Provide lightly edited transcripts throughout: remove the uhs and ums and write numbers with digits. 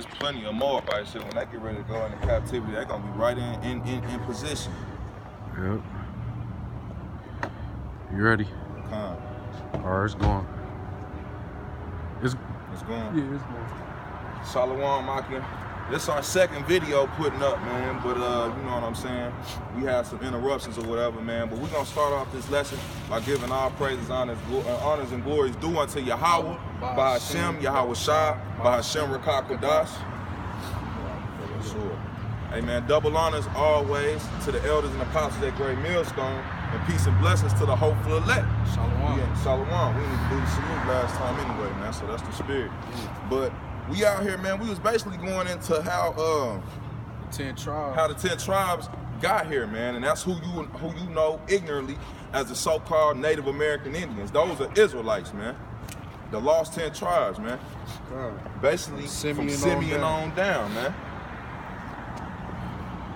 There's plenty of more right shit. When they get ready to go into captivity, they're gonna be right in position. Yep. You ready? Come. Alright, it's going. It's going. Yeah, it's going. Shalom, Makia. This our second video putting up, man, but you know what I'm saying? We had some interruptions or whatever, man, but we're gonna start off this lesson by giving all praises, honors, and glories due unto Yahawah, bahasham, Yahawashi, Ha Rawchaa Qadash. Sure. Hey, man, double honors always to the elders and apostles at Great Millstone, and peace and blessings to the hopeful elect. Shalom. Yeah, shalom. We didn't do the salute last time anyway, man, so that's the spirit. But we out here, man. We was basically going into how the 10 tribes. How the 10 tribes got here, man, and that's who you know ignorantly as the so-called Native American Indians. Those are Israelites, man. The lost 10 tribes, man. Basically from Simeon on down, man.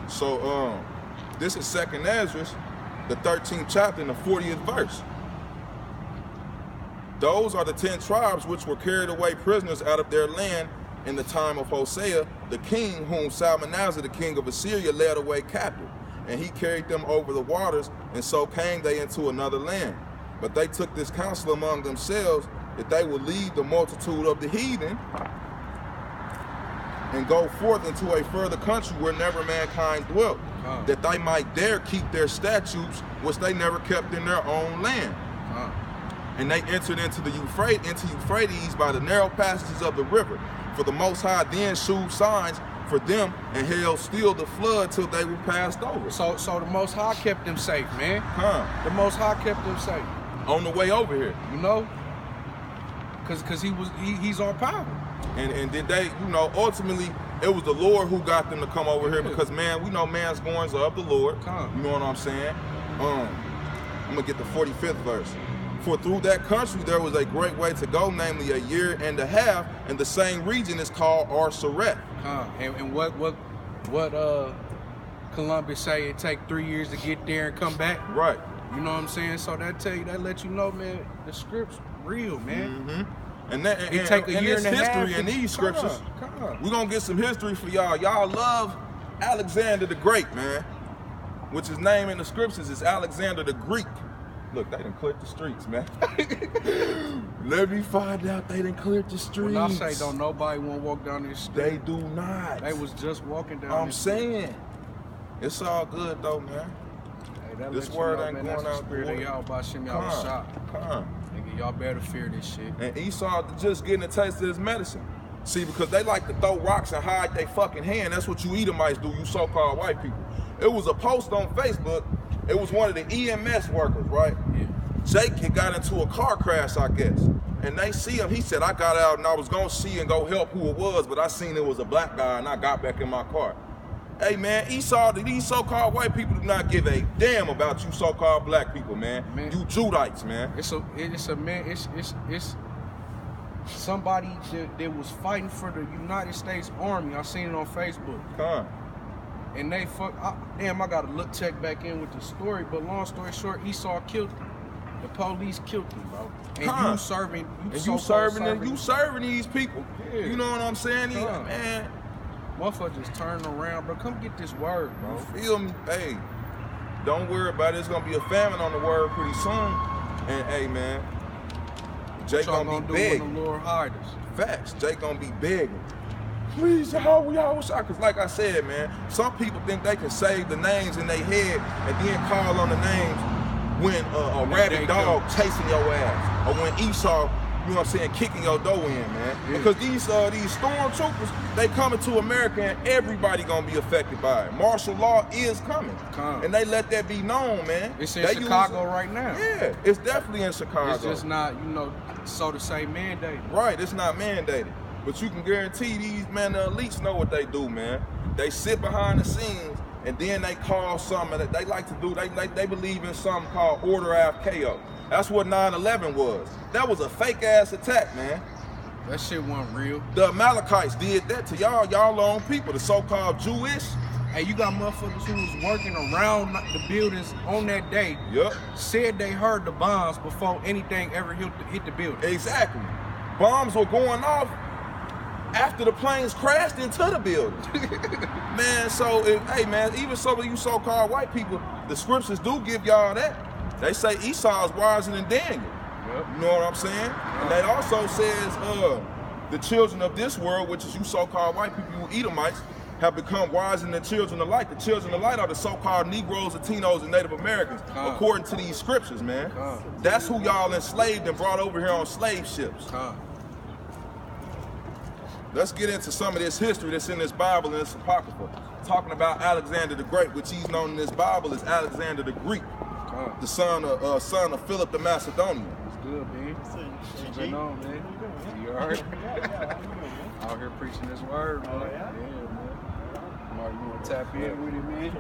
So this is 2nd Ezra, the 13th chapter and the 40th verse. Those are the 10 tribes which were carried away prisoners out of their land in the time of Hosea, the king whom Salmanasar, the king of Assyria, led away captive. And he carried them over the waters, and so came they into another land. But they took this counsel among themselves that they would lead the multitude of the heathen and go forth into a further country where never mankind dwelt, that they might there keep their statutes which they never kept in their own land. And they entered into the Euphrates by the narrow passages of the river. For the Most High then shewed signs for them and held still the flood till they were passed over. So the Most High kept them safe, man. The Most High kept them safe. On the way over here. You know? Cause he's all power. And did they, you know, ultimately it was the Lord who got them to come over here because, man, we know man's goings are of the Lord. You know what I'm saying? I'm gonna get the 45th verse. For through that country there was a great way to go, namely a year and a half, and the same region is called Arsaret. And what Columbus say it take 3 years to get there and come back? Right. You know what I'm saying? So that let you know, man, the script's real, man. And it take a year and a half history in these scriptures. We're gonna get some history for y'all. Y'all love Alexander the Great, man, which his name in the scriptures is Alexander the Greek. Look, they done cleared the streets, man. Let me find out they done cleared the streets. When I say don't nobody want to walk down this street. They do not. They was just walking down I'm saying. It's all good though, man. Hey, this word ain't going out. Spirit of Yahawashi, Yahawashi. Nigga, y'all better fear this shit. And Esau just getting a taste of his medicine. See, because they like to throw rocks and hide their fucking hand. That's what you Edomites do, you so-called white people. It was a post on Facebook. It was one of the EMS workers, right? Yeah. Jake had got into a car crash, I guess. And they see him. He said, I got out and I was going to see and go help who it was, but I seen it was a black guy and I got back in my car. Hey, man, Esau, these so-called white people do not give a damn about you so-called black people, man. You Judites, man. It's somebody that was fighting for the United States Army. I seen it on Facebook. And they damn, I gotta check back in with the story, but long story short, Esau killed him. The police killed him, bro. And you serving these people. Yeah. You know what I'm saying? Man. Motherfucker just turning around, bro. Come get this word, bro. You feel me? Hey, don't worry about it. It's gonna be a famine on the word pretty soon. And hey, man, Jake gonna be begging. When the Lord hide us. Facts. Jake gonna be begging. Please, Yahawashi, because like I said, man, some people think they can save the names in their head and then call on the names when a rabid dog chasing your ass, or when Esau, you know what I'm saying, kicking your door in, man. Yeah. Because these stormtroopers, they coming to America and everybody gonna be affected by it. Martial law is coming, and they let that be known, man. It's in Chicago right now. Yeah, it's definitely in Chicago. It's just not, you know, so to say mandated. Right, it's not mandated. But you can guarantee these, man, the elites know what they do, man. They sit behind the scenes and then they call something that they like to do. They believe in something called Order AFKO. That's what 9/11 was. That was a fake ass attack, man. That shit wasn't real. The Amalekites did that to y'all own people, the so-called Jewish. Hey, you got motherfuckers who was working around the buildings on that day. Said they heard the bombs before anything ever hit the building. Exactly. Bombs were going off after the planes crashed into the building. Man, so, hey man, even some of you so-called white people, the scriptures do give y'all that. They say Esau is wiser than Daniel. Yep. You know what I'm saying? And they also says the children of this world, which is you so-called white people, you Edomites, have become wiser than the children of light. The children of light are the so-called Negroes, Latinos, and Native Americans, according to these scriptures, man. That's who y'all enslaved and brought over here on slave ships. Let's get into some of this history that's in this Bible and this Apocrypha. Talking about Alexander the Great, which he's known in this Bible as Alexander the Greek, the son of Philip the Macedonian. It's good, man. What's going on, man? You all right? Out here preaching this word, man. Yeah, man. You want to tap in with it, man?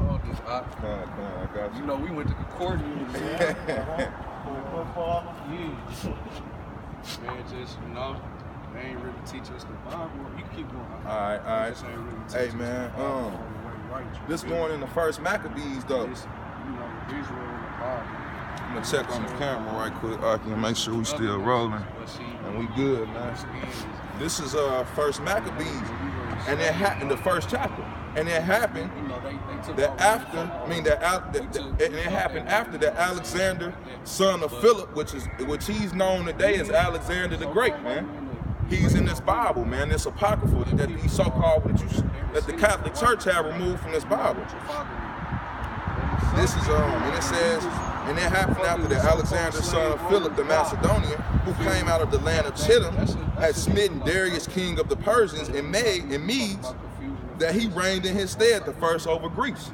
Oh, this I got you. You know, we went to the court, man. Football. Yeah. Man, just, you know, they ain't really teach us the Bible. You keep going. All right. Hey, man. This going in the first Maccabees, though. I'm gonna check on the camera right quick. I can make sure we still rolling, and we good, man. This is first Maccabees, and it happened the first chapter, and it happened that after that Alexander, son of Philip, which he's known today as Alexander the Great, man. He's in this Bible, man. This apocryphal that these so-called that the Catholic Church have removed from this Bible. This is and it says, and it happened after that Alexander, son of Philip the Macedonian, who came out of the land of Chittim, had smitten Darius, king of the Persians, and Medes, that he reigned in his stead, the first over Greece.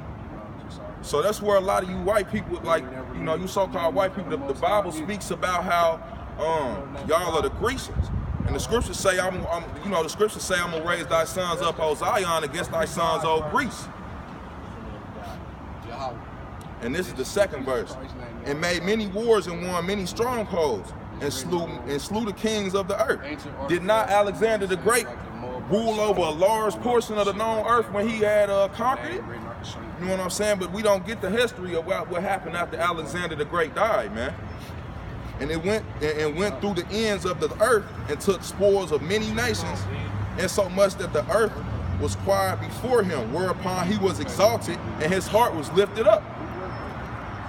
So that's where a lot of you white people, like, you know, you so-called white people, the Bible speaks about how y'all are the Grecians. And the scriptures say, I'm gonna raise thy sons up, O Zion, against thy sons, O Greece. And this is the second verse. And made many wars and won many strongholds, and slew the kings of the earth. Did not Alexander the Great rule over a large portion of the known earth when he had conquered it? You know what I'm saying? But we don't get the history of what happened after Alexander the Great died, man. And it went through the ends of the earth and took spoils of many nations, and so much that the earth was quiet before him, whereupon he was exalted and his heart was lifted up.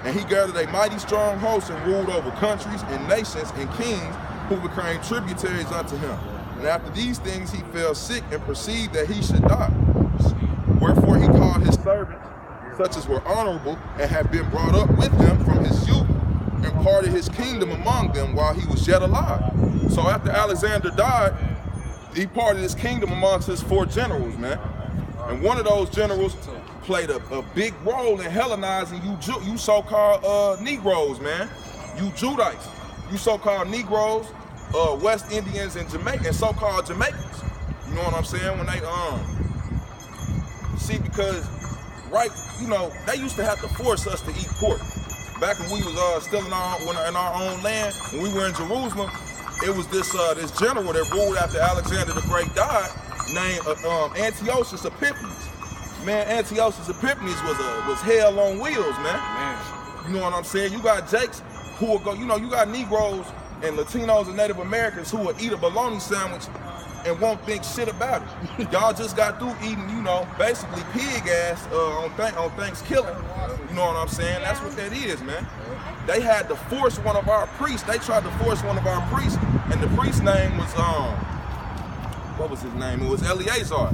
And he gathered a mighty strong host and ruled over countries and nations and kings who became tributaries unto him. And after these things he fell sick and perceived that he should die. Wherefore he called his servants, such as were honorable and had been brought up with him from his youth, and parted his kingdom among them while he was yet alive. So after Alexander died, he parted his kingdom amongst his 4 generals, man. And one of those generals played a big role in Hellenizing you so-called Negroes, man. You Judites, you so-called Negroes, West Indians, and so-called Jamaicans. You know what I'm saying? When they see, because they used to have to force us to eat pork. Back when we was still in our own land, when we were in Jerusalem, it was this general that ruled after Alexander the Great died, named Antiochus Epiphanes. Man, Antiochus Epiphanes was hell on wheels, man. You know what I'm saying? You got Jakes who will go, you got Negroes and Latinos and Native Americans who will eat a bologna sandwich and won't think shit about it. Y'all just got through eating, basically pig ass on Thanksgiving. You know what I'm saying? That's what that is, man. They had to force one of our priests. They tried to force one of our priests, and the priest's name was what was his name? It was Eleazar.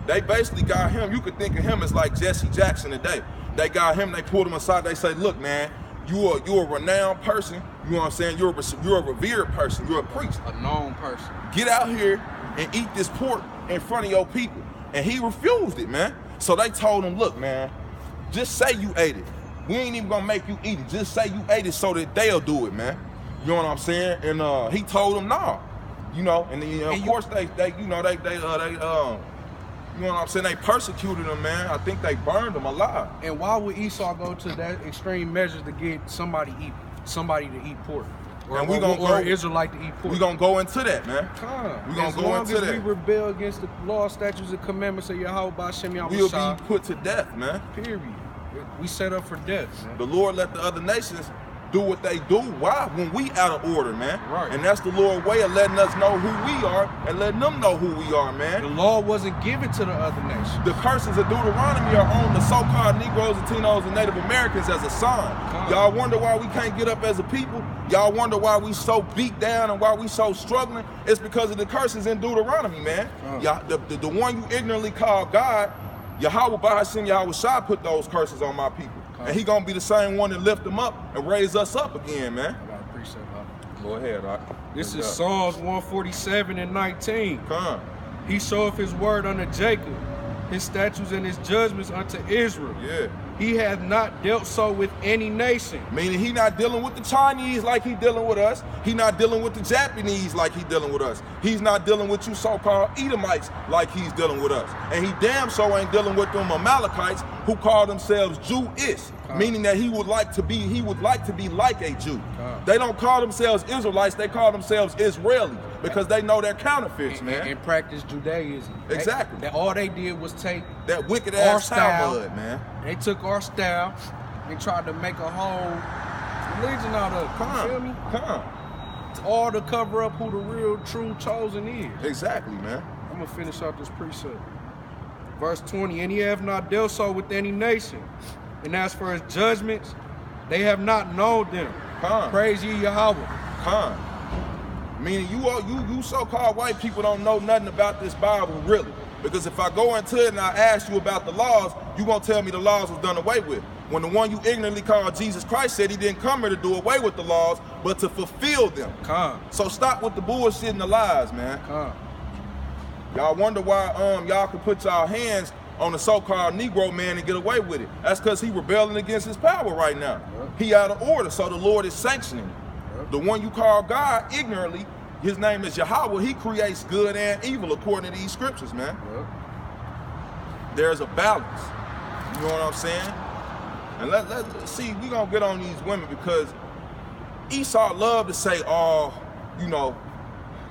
They basically got him. You could think of him as like Jesse Jackson today. They got him. They pulled him aside. They say, "Look, man, you're a renowned person. You know what I'm saying? You're a revered person. You're a priest, a known person. Get out here and eat this pork in front of your people." And he refused it, man. So they told him, "Look, man, just say you ate it. We ain't even gonna make you eat it. Just say you ate it so that they'll do it, man." You know what I'm saying? And he told them, "Nah." And then, of course they you know what I'm saying? They persecuted him, man. I think they burned him alive. And why would Esau go to that extreme measure to get somebody to eat pork? Or Israelite to eat pork? We gonna go into that, man. We gonna go into that. As long as we rebel against the law, statutes, and commandments of Yahawashi, Yahawashi, we'll be put to death, man. Period. We set up for death, man. The Lord let the other nations do what they do. Why? When we out of order, man. Right. And that's the Lord's way of letting us know who we are and letting them know who we are, man. The law wasn't given to the other nations. The curses of Deuteronomy are on the so-called Negroes, Latinos, and Native Americans as a sign. Y'all wonder why we can't get up as a people? Y'all wonder why we so beat down and why we so struggling? It's because of the curses in Deuteronomy, man. The one you ignorantly call God, Yahawashi, bahasham, Yahawashi put those curses on my people. And he gonna be the same one that lift them up and raise us up again, man. I got a precept, huh? Go ahead, Doc. This is Psalms 147 and 19. Come. He showeth his word unto Jacob, his statutes and his judgments unto Israel. Yeah. He hath not dealt so with any nation. Meaning he not dealing with the Chinese like he dealing with us. He not dealing with the Japanese like he dealing with us. He's not dealing with you so-called Edomites like he's dealing with us. And he damn so ain't dealing with them Amalekites who call themselves Jewish. Meaning that he would like to be like a Jew. They don't call themselves Israelites, they call themselves Israeli because they know they're counterfeits, man. And practice Judaism. Exactly. All they did was take that wicked ass Talmud, man. They took our style and tried to make a whole religion out of it. You feel me? It's all to cover up who the real, true chosen is. Exactly, man. I'm gonna finish out this precept. Verse 20, and he have not dealt so with any nation. And as for his judgments, they have not known them. Praise ye Yahawah. Meaning you so-called white people don't know nothing about this Bible, really. Because if I go into it and I ask you about the laws, you gonna tell me the laws was done away with. When the one you ignorantly call Jesus Christ said he didn't come here to do away with the laws, but to fulfill them. So stop with the bullshit and the lies, man. Y'all wonder why y'all can put y'all hands on the so-called Negro man and get away with it. That's because he rebelling against his power right now. He out of order, so the Lord is sanctioning it. The one you call God ignorantly, his name is Yahawah. He creates good and evil according to these scriptures, man. There's a balance. You know what I'm saying? And let's see, we gonna get on these women because Esau love to say, oh, you know,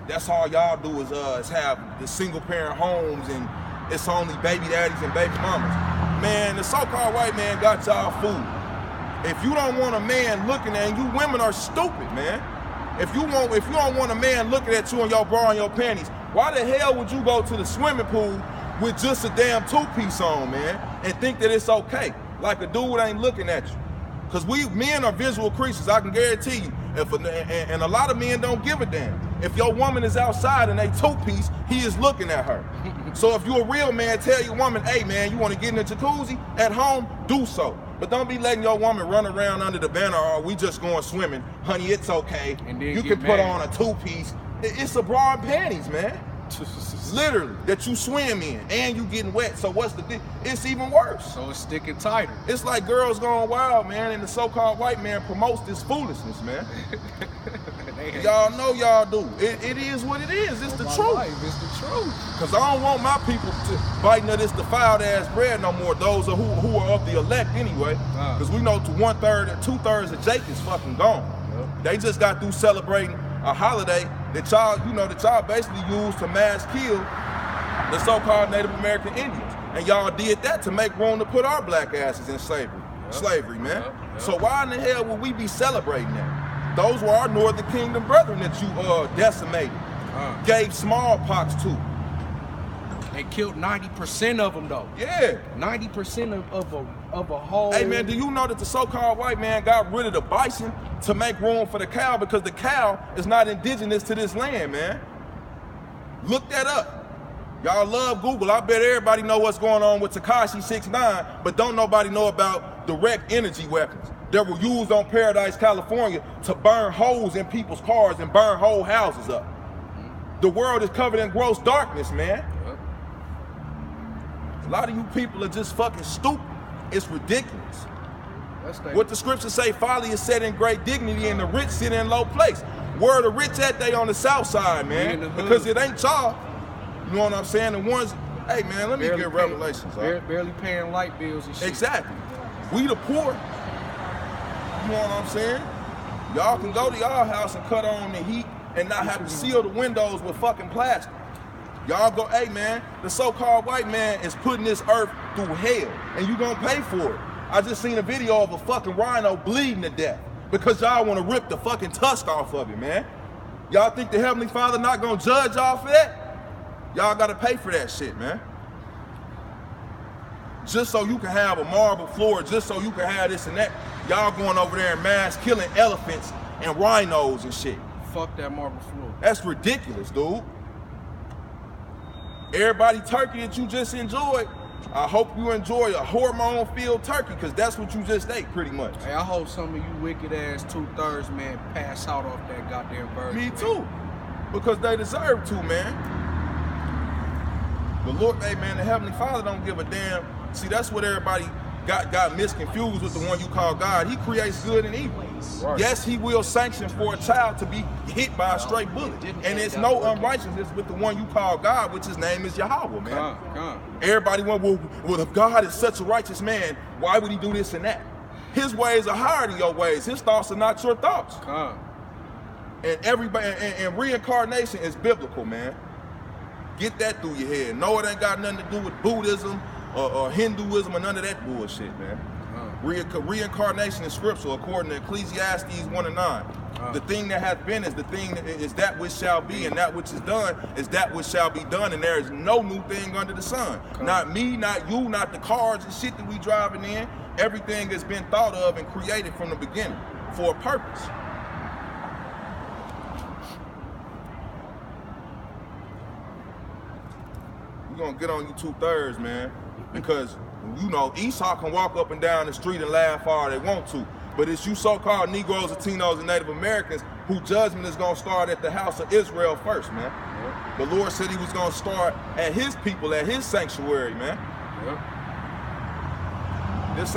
that's all y'all do is have the single parent homes and it's only baby daddies and baby mamas. Man, the so-called white man got y'all fooled. If you don't want a man looking at you, women are stupid, man. If you don't want a man looking at you in your bra and your panties, why the hell would you go to the swimming pool with just a damn two-piece on, man, and think that it's okay? Like a dude ain't looking at you. Because men are visual creatures, I can guarantee you. And a lot of men don't give a damn. If your woman is outside and they two-piece, he is looking at her. So if you're a real man, tell your woman, hey man, you want to get in the jacuzzi at home, do so. But don't be letting your woman run around under the banner, or we just going swimming. Honey, it's okay. And then you can put on a two-piece. It's a bra and panties, man. Literally, that you swim in and you getting wet. So what's the thing? It's even worse. So it's sticking tighter. It's like girls going wild, man, and the so-called white man promotes this foolishness, man. Y'all know y'all do. It is what it is. It's the truth. It's the truth. Because I don't want my people to biting of this defiled ass bread no more. Those are who are of the elect anyway. Because we know 2/3 of Jake is fucking gone. They just got through celebrating a holiday that y'all basically used to mass kill the so-called Native American Indians. And y'all did that to make room to put our black asses in slavery, man. So why in the hell would we be celebrating that? Those were our Northern Kingdom brethren that you decimated, gave smallpox to. They killed 90% of them though. Yeah. 90% of a whole. Hey man, do you know that the so-called white man got rid of the bison to make room for the cow because the cow is not indigenous to this land, man? Look that up. Y'all love Google. I bet everybody know what's going on with Tekashi 6ix9ine, but don't nobody know about direct energy weapons that were used on Paradise, California to burn holes in people's cars and burn whole houses up. The world is covered in gross darkness, man. A lot of you people are just fucking stupid. It's ridiculous. What the scriptures say, folly is set in great dignity and the rich sit in low place. Where the rich at, they on the south side, man. Because it ain't y'all. You know what I'm saying? The ones, hey man, let me get revelations. Barely paying light bills and shit. Exactly. We the poor. You know what I'm saying? Y'all can go to y'all house and cut on the heat and not have to seal the windows with fucking plastic. Y'all go, hey man, the so-called white man is putting this earth through hell, and you gonna pay for it. I just seen a video of a fucking rhino bleeding to death. because y'all want to rip the fucking tusk off of it, man. Y'all think the Heavenly Father not gonna judge y'all for that? Y'all gotta pay for that shit, man. Just so you can have a marble floor, just so you can have this and that, y'all going over there and mass killing elephants and rhinos and shit. Fuck that marble floor. That's ridiculous, dude. Everybody turkey that you just enjoyed, I hope you enjoy a hormone-filled turkey, because that's what you just ate, pretty much. Hey, I hope some of you wicked-ass 2/3 man pass out off that goddamn bird. Me too, because they deserve to, man. The Lord, hey man, the Heavenly Father don't give a damn. See, that's what everybody got misconfused with the one you call God. He creates good and evil. Right. Yes, he will sanction for a child to be hit by a straight bullet. And there's no unrighteousness with the one you call God, which his name is Yahawashi, man. Everybody went, well, if God is such a righteous man, why would he do this and that? His ways are higher than your ways. His thoughts are not your thoughts. And everybody, and reincarnation is biblical, man. Get that through your head. No, it ain't got nothing to do with Buddhism or Hinduism or none of that bullshit, man. Reincarnation is scriptural according to Ecclesiastes 1:9. The thing that has been is the thing that is that which shall be, and that which is done is that which shall be done, and there is no new thing under the sun. Not me, not you, not the cars and shit that we driving in. Everything has been thought of and created from the beginning for a purpose. We're gonna get on you 2/3, man, because you know Esau can walk up and down the street and laugh all they want to, but it's you so-called Negroes, Latinos, and Native Americans whose judgment is gonna start at the house of Israel first, man. The Lord said he was gonna start at his people, at his sanctuary, man. This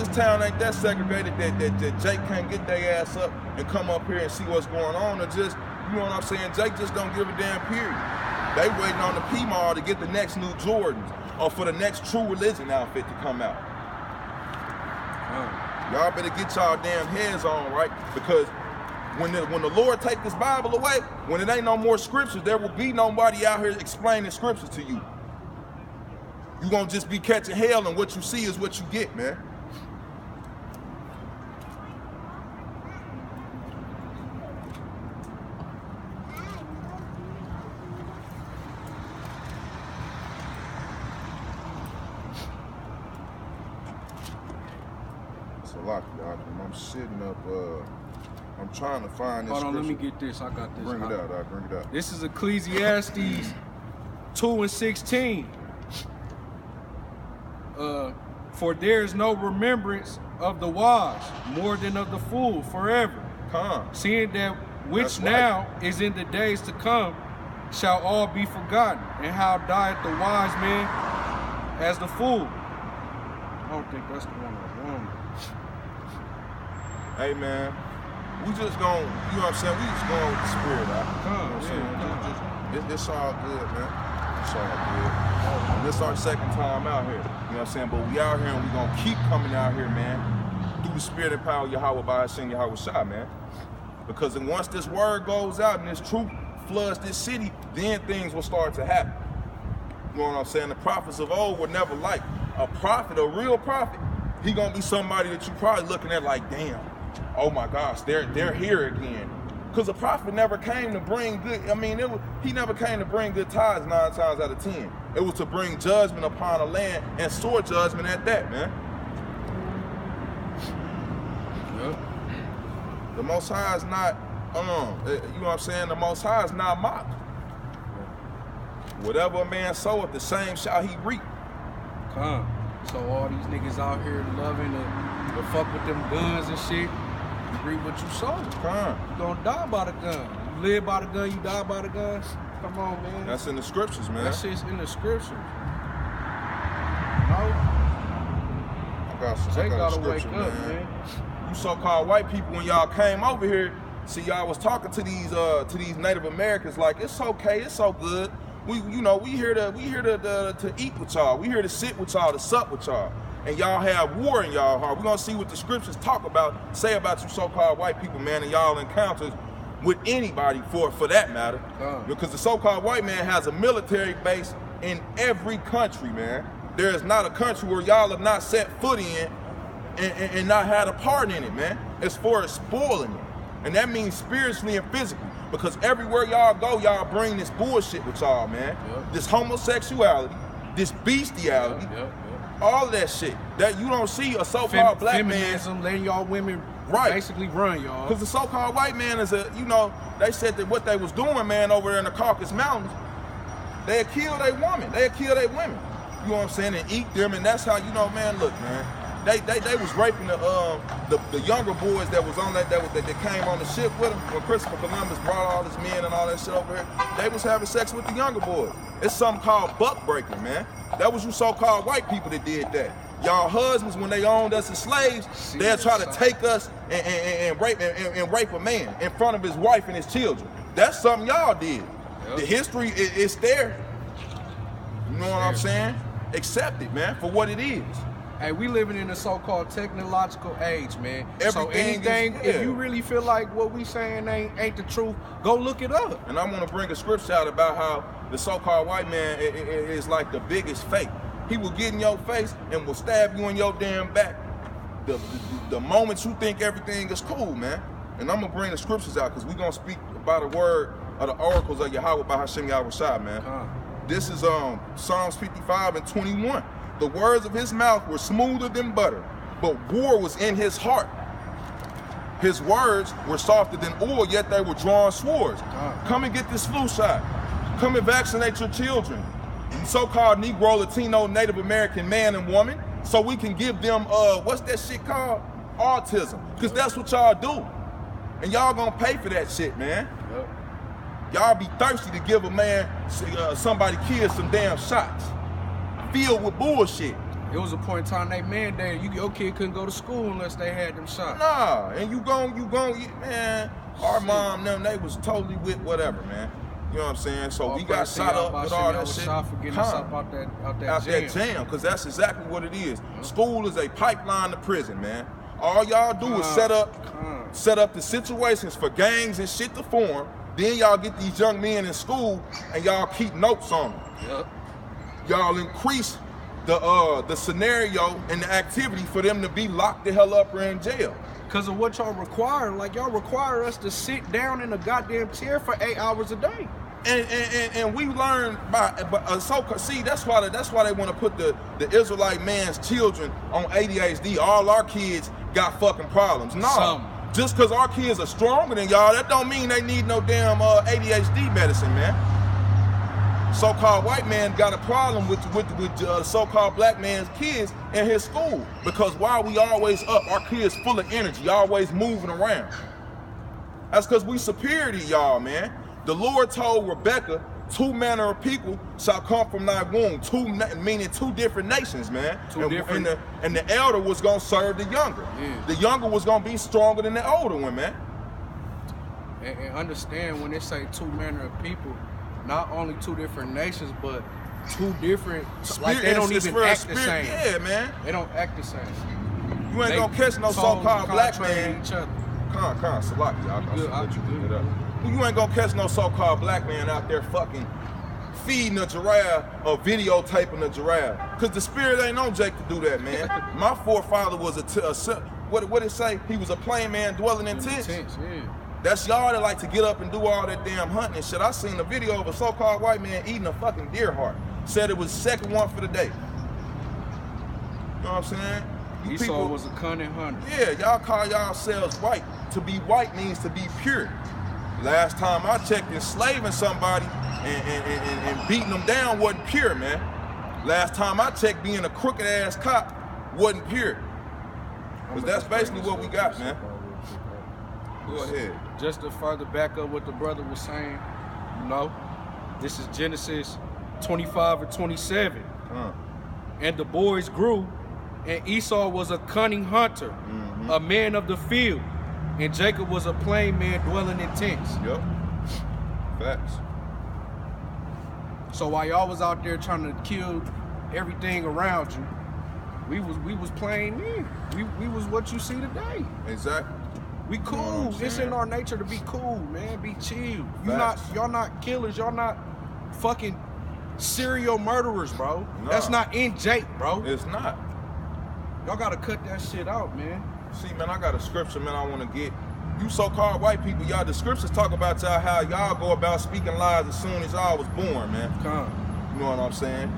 town ain't that segregated that Jake can't get their ass up and come up here and see what's going on, or just, you know what I'm saying, Jake just don't give a damn, period. They waiting on the P-Mall to get the next new Jordans or for the next True Religion outfit to come out. Y'all better get y'all damn heads on, right? Because when the Lord take this Bible away, when it ain't no more scriptures, there will be nobody out here explaining scriptures to you. You gonna just be catching hell, and what you see is what you get, man. I'm sitting up, I'm trying to find this. Hold on, scripture. let me get this. I got this. Bring it out, bring it out. This is Ecclesiastes 2:16. For there is no remembrance of the wise more than of the fool forever. Seeing that which now is in the days to come shall all be forgotten, and how dieth the wise man as the fool. I don't think that's the one I want. Hey man, we just gon', you know what I'm saying? We just going with the spirit, out. You know what I'm saying? It's all good, man. It's all good. And this our second time out here. You know what I'm saying? But we out here and we gonna keep coming out here, man. Through the spirit and power of Yahawah, bahasham, Yahawashi, man. Because once this word goes out and this truth floods this city, then things will start to happen. You know what I'm saying? The prophets of old were never like a prophet, a real prophet. He gonna be somebody that you probably looking at like, damn, oh my gosh, they're here again. Because the prophet never came to bring good, he never came to bring good tidings 9 times out of 10. It was to bring judgment upon a land, and sore judgment at that, man. The Most High is not, you know what I'm saying? The Most High is not mocked. Whatever a man soweth, the same shall he reap. So all these niggas out here loving to fuck with them guns and shit, you reap what you sow. You gonna die by the gun. You live by the gun, you die by the guns. Come on, man. That's in the scriptures, man. That shit's in the scriptures. I gotta wake up, man. You so-called white people, when y'all came over here, see, y'all was talking to these Native Americans like, it's okay, it's so good. We here to eat with y'all. We here to sit with y'all, to sup with y'all. And y'all have war in y'all heart. We're gonna see what the scriptures say about you so-called white people, man, and y'all encounters with anybody for that matter. Because the so-called white man has a military base in every country, man. There is not a country where y'all have not set foot in and not had a part in it, man. as far as spoiling it. And that means spiritually and physically. Because everywhere y'all go, y'all bring this bullshit with y'all, man. Yep. This homosexuality, this bestiality, all of that shit. That you don't see a so-called black man. Feminism, letting y'all women basically run, y'all. Because the so-called white man is a, you know, they said that what they was doing, man, over there in the Caucasus Mountains, they'd kill their women, they'd kill their women. You know what I'm saying? And eat them, and that's how, you know, man, look, man. They was raping the younger boys that was on that came on the ship with them when Christopher Columbus brought all his men and all that shit over here. They was having sex with the younger boys. It's something called buck breaking, man. That was you so-called white people that did that. Y'all husbands, when they owned us as slaves, they'll try to take us and rape a man in front of his wife and his children. That's something y'all did. Yep. The history is there. You know what I'm saying? Accept it, man, for what it is. Hey, we living in a so-called technological age, man. So Everything anything, is, if you really feel like what we saying ain't the truth, go look it up. And I want to bring a scripture out about how the so-called white man is like the biggest fake. He will get in your face and will stab you in your damn back. The moment you think everything is cool, man. And I'm going to bring the scriptures out because we're going to speak about the word of the oracles of Yahawah, bahasham, Yahawashi, man. This is Psalms 55 and 21. The words of his mouth were smoother than butter, but war was in his heart. His words were softer than oil, yet they were drawn swords. Come and get this flu shot. Come and vaccinate your children. So-called Negro, Latino, Native American man and woman, so we can give them, what's that shit called? Autism. Because that's what y'all do. And y'all gonna pay for that shit, man. Y'all be thirsty to give a man, somebody kids some damn shots. Filled with bullshit. It was a point in time they mandated your kid couldn't go to school unless they had them shots. Nah, and you gon', man, our mom, them, they was totally with whatever, man. You know what I'm saying? So we got shot up with all that shit. For getting us up out that jam, because that's exactly what it is. School is a pipeline to prison, man. All y'all do is set up the situations for gangs and shit to form. Then y'all get these young men in school and y'all keep notes on them. Y'all increase the scenario and the activity for them to be locked the hell up or in jail. Because of what y'all require. Like, y'all require us to sit down in a goddamn chair for 8 hours a day. And we learn see, that's why they want to put the Israelite man's children on ADHD. All our kids got fucking problems. No. Just because our kids are stronger than y'all, that don't mean they need no damn ADHD medicine, man. So-called white man got a problem with so-called black man's kids in his school, because while we always up, our kids full of energy, always moving around. That's because we superior to y'all, man. The Lord told Rebecca, 2 manner of people shall come from thy womb, meaning 2 different nations, man. And the elder was gonna serve the younger. The younger was gonna be stronger than the older one, man. And understand, when they say 2 manner of people, not only 2 different nations, but 2 different, like they don't even act the same. Yeah, man. They don't act the same. You ain't gonna catch no so-called black man. Each other. Salaki, I'll let you do it up. You ain't gonna catch no so-called black man out there fucking feeding a giraffe or videotaping a giraffe. Cause the spirit ain't on Jake to do that, man. My forefather was what it say? He was a plain man dwelling in tents. That's y'all that like to get up and do all that damn hunting and shit. I seen a video of a so-called white man eating a fucking deer heart. Said it was the second one for the day. You know what I'm saying? Esau was a cunning hunter. Yeah, y'all call yourselves white. To be white means to be pure. Last time I checked, enslaving somebody and beating them down wasn't pure, man. Last time I checked, being a crooked ass cop wasn't pure. Because that's basically what we got, man. Go ahead. Just to further back up what the brother was saying, you know, this is Genesis 25 and 27. And the boys grew, and Esau was a cunning hunter, a man of the field, and Jacob was a plain man dwelling in tents. Yep. Facts. So while y'all was out there trying to kill everything around you, we was plain men. We was what you see today. Exactly. We cool. It's in our nature to be cool, man. Be chill. Y'all not killers. Y'all not fucking serial murderers, bro. No. That's not in Jake, bro. It's not. Y'all gotta cut that shit out, man. See, man, I got a scripture, man, I want to get. You so-called white people, y'all, the scriptures talk about y'all how y'all go about speaking lies as soon as y'all was born, man. You know what I'm saying?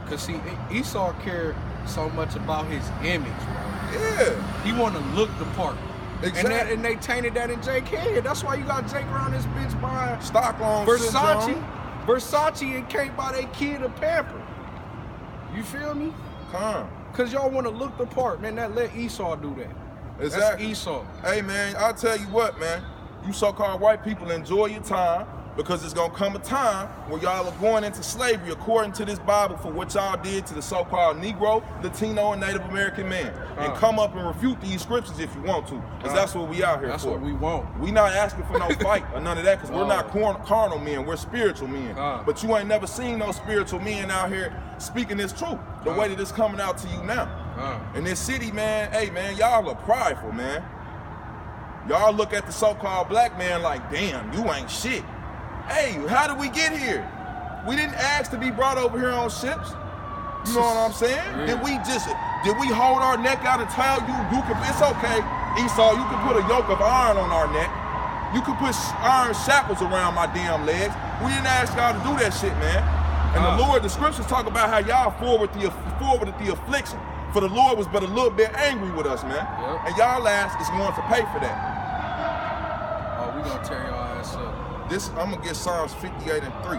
Cause see, Esau cared so much about his image, bro. Yeah. He want to look the part. Exactly. And they tainted that in Jake head. That's why you got Jake around this bitch buying Stockholm Versace and can't buy their kid a pamper. You feel me? Cause y'all want to look the part, man. That let Esau do that. Exactly. That's Esau. Hey, man, I'll tell you what, man. You so-called white people, enjoy your time, because it's gonna come a time where y'all are going into slavery according to this Bible for what y'all did to the so-called Negro, Latino, and Native American man. And come up and refute these scriptures if you want to, because that's what we out here for. That's what we want. We not asking for no fight or none of that, because we're not carnal men, we're spiritual men. But you ain't never seen no spiritual men out here speaking this truth, the way that it's coming out to you now. In this city, man, hey, man, y'all are prideful, man. Y'all look at the so-called black man like, damn, you ain't shit. Hey, how did we get here? We didn't ask to be brought over here on ships. You know what I'm saying? Yeah. Did we hold our neck out and tell you can, it's okay, Esau, you can put a yoke of iron on our neck. You can put iron shackles around my damn legs. We didn't ask y'all to do that shit, man. And the Lord, the scriptures talk about how y'all forwarded the affliction. For the Lord was but a little bit angry with us, man. And y'all ass is going to pay for that. Oh, we gonna tear your ass up. I'm gonna get Psalms 58 and 3.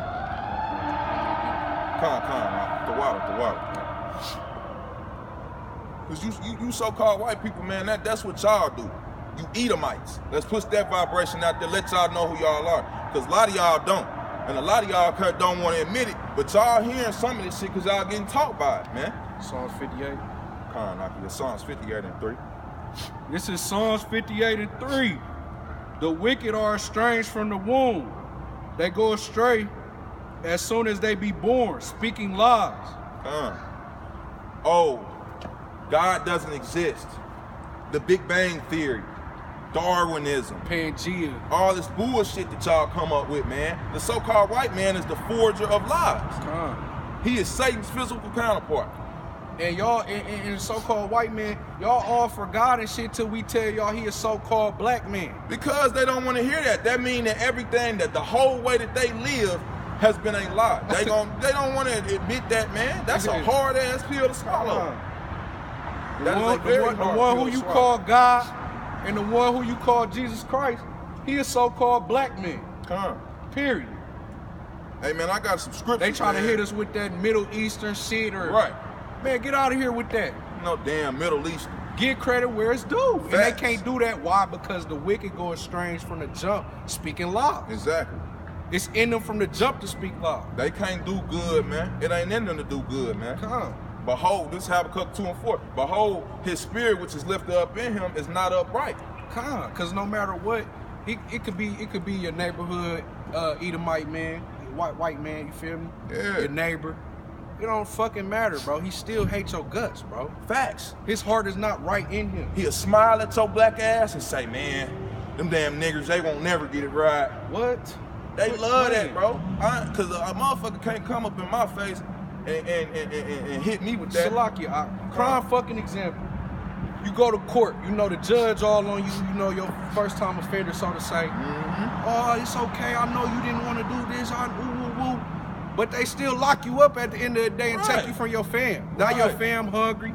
The water. Cause you so-called white people, man, that's what y'all do. You Edomites. Let's push that vibration out there, let y'all know who y'all are. Cause a lot of y'all don't. And a lot of y'all don't want to admit it, but y'all hearing some of this shit cause y'all getting taught by it, man. Psalms 58. Psalms 58 and 3. This is Psalms 58 and 3. The wicked are estranged from the womb. They go astray as soon as they be born, speaking lies. Oh, God doesn't exist. The Big Bang Theory, Darwinism, Pangea, all this bullshit that y'all come up with, man. The so-called white man is the forger of lies. He is Satan's physical counterpart. And y'all, and so-called white man, y'all all for God and shit till we tell y'all he a so-called black man. Because they don't want to hear that. That means that everything, that the whole way that they live has been a lie. They don't want to admit that, man. That's a hard ass pill to swallow. The one who you call God and the one who you call Jesus Christ, he a so-called black man. Period. Hey, man, I got some scriptures. They trying to hit us with that Middle Eastern shit or man, get out of here with that. No damn Middle Eastern. Get credit where it's due. Facts. And they can't do that. Why? Because the wicked go estranged from the jump, speaking lies. Exactly. It's in them from the jump to speak lies. They can't do good, man. It ain't in them to do good, man. Behold, this Habakkuk 2 and 4. Behold, his spirit which is lifted up in him is not upright. Because no matter what, it could be your neighborhood Edomite man, white man, you feel me? Yeah. Your neighbor. It don't fucking matter, bro. He still hates your guts, bro. Facts. His heart is not right in him. He'll smile at your black ass and say, man, them damn niggers, they won't never get it right. What? They love that, bro. Because a motherfucker can't come up in my face and hit me with that. Salakia, prime fucking example. You go to court, you know the judge all on you, you know your first time offender, so to say. Oh, it's okay, I know you didn't want to do this, woo. But they still lock you up at the end of the day and take you from your fam. Now your fam hungry.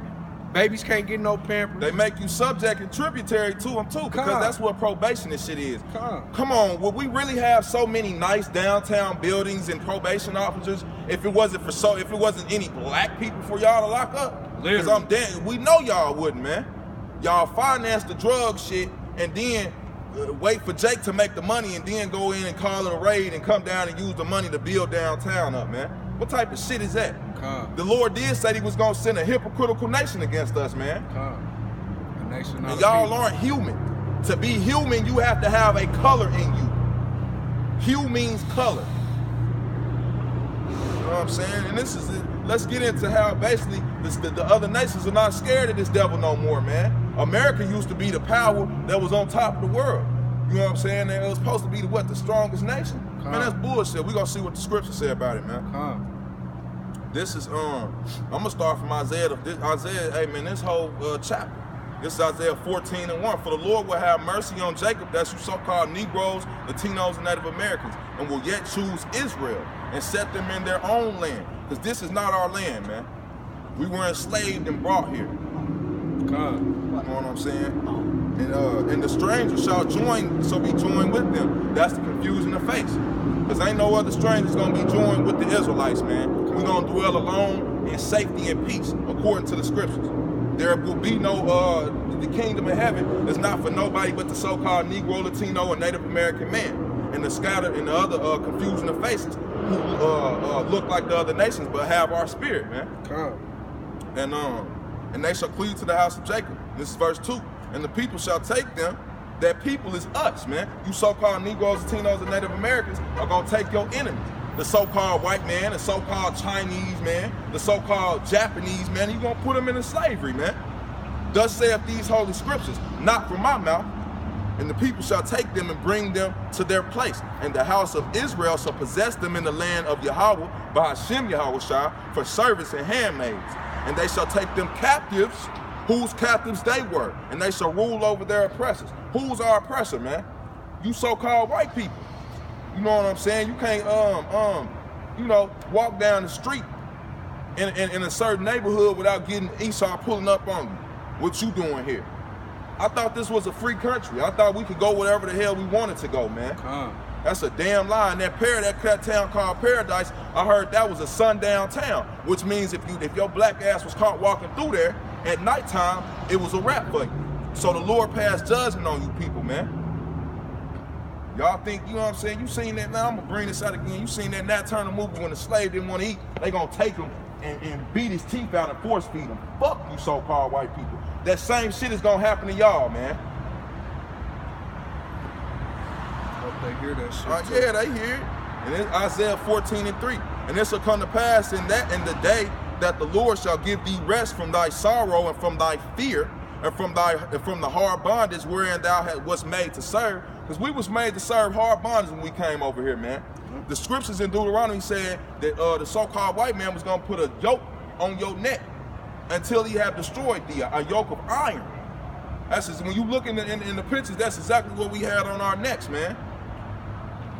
Babies can't get no pampers. They make you subject and tributary to them too, because that's what probation and shit is. Come on, would we really have so many nice downtown buildings and probation officers if it wasn't any black people for y'all to lock up? Because I'm dead. We know y'all wouldn't, man. Y'all finance the drug shit and then wait for Jake to make the money and then go in and call it a raid and come down and use the money to build downtown up, man. What type of shit is that? The Lord did say he was going to send a hypocritical nation against us, man. And y'all aren't human. To be human, you have to have a color in you. Hue means color. You know what I'm saying? And this is it. Let's get into how basically the other nations are not scared of this devil no more, man. America used to be the power that was on top of the world. You know what I'm saying? And it was supposed to be the strongest nation. Man, that's bullshit. We're going to see what the scriptures say about it, man. This is I'm gonna start from Isaiah. Isaiah, hey man, this whole chapter. This is Isaiah 14:1. For the Lord will have mercy on Jacob, that's you so-called Negroes, Latinos, and Native Americans, and will yet choose Israel and set them in their own land. Because this is not our land, man. We were enslaved and brought here. God. You know what I'm saying? And the stranger shall be joined with them. That's the confusion of face. Because ain't no other strangers gonna be joined with the Israelites, man. We're gonna dwell alone in safety and peace, according to the scriptures. There will be no, the kingdom of heaven is not for nobody but the so-called Negro, Latino, and Native American man. And the scattered and the other confusion of faces who look like the other nations but have our spirit, man. God. And they shall cleave to the house of Jacob. This is verse 2. And the people shall take them. That people is us, man. You so-called Negroes, Latinos, and Native Americans are gonna take your enemies. The so-called white man, the so-called Chinese man, the so-called Japanese man, you're gonna put them into slavery, man. Thus saith these holy scriptures, not from my mouth. And the people shall take them and bring them to their place. And the house of Israel shall possess them in the land of Yahawah, bahasham Yahawashi, for servants and handmaids. And they shall take them captives, whose captives they were, and they shall rule over their oppressors. Who's our oppressor, man? You so-called white people. You know what I'm saying? You can't, you know, walk down the street in a certain neighborhood without getting Esau pulling up on you. What you doing here? I thought this was a free country. I thought we could go wherever the hell we wanted to go, man. That's a damn lie. And that town called Paradise, I heard that was a sundown town, which means if your black ass was caught walking through there at nighttime, it was a wrap for you. So the Lord passed judgment on you people, man. Y'all think, you know what I'm saying? You seen that now? I'm gonna bring this out again. You seen that Nat Turner movie when the slave didn't want to eat? They gonna take him and beat his teeth out and force feed him. Fuck you so-called white people. That same shit is gonna happen to y'all, man. Hope they hear that shit. Yeah, they hear it. And it's Isaiah 14:3. And this shall come to pass in the day that the Lord shall give thee rest from thy sorrow and from thy fear and from the hard bondage wherein thou wast made to serve. Because we was made to serve hard bondage when we came over here, man. The scriptures in Deuteronomy said that the so-called white man was gonna put a yoke on your neck until he had destroyed thee, a yoke of iron. That's just, when you look in the pictures, that's exactly what we had on our necks, man.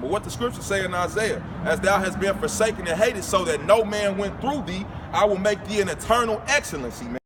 But what the scriptures say in Isaiah, as thou hast been forsaken and hated, so that no man went through thee, I will make thee an eternal excellency, man.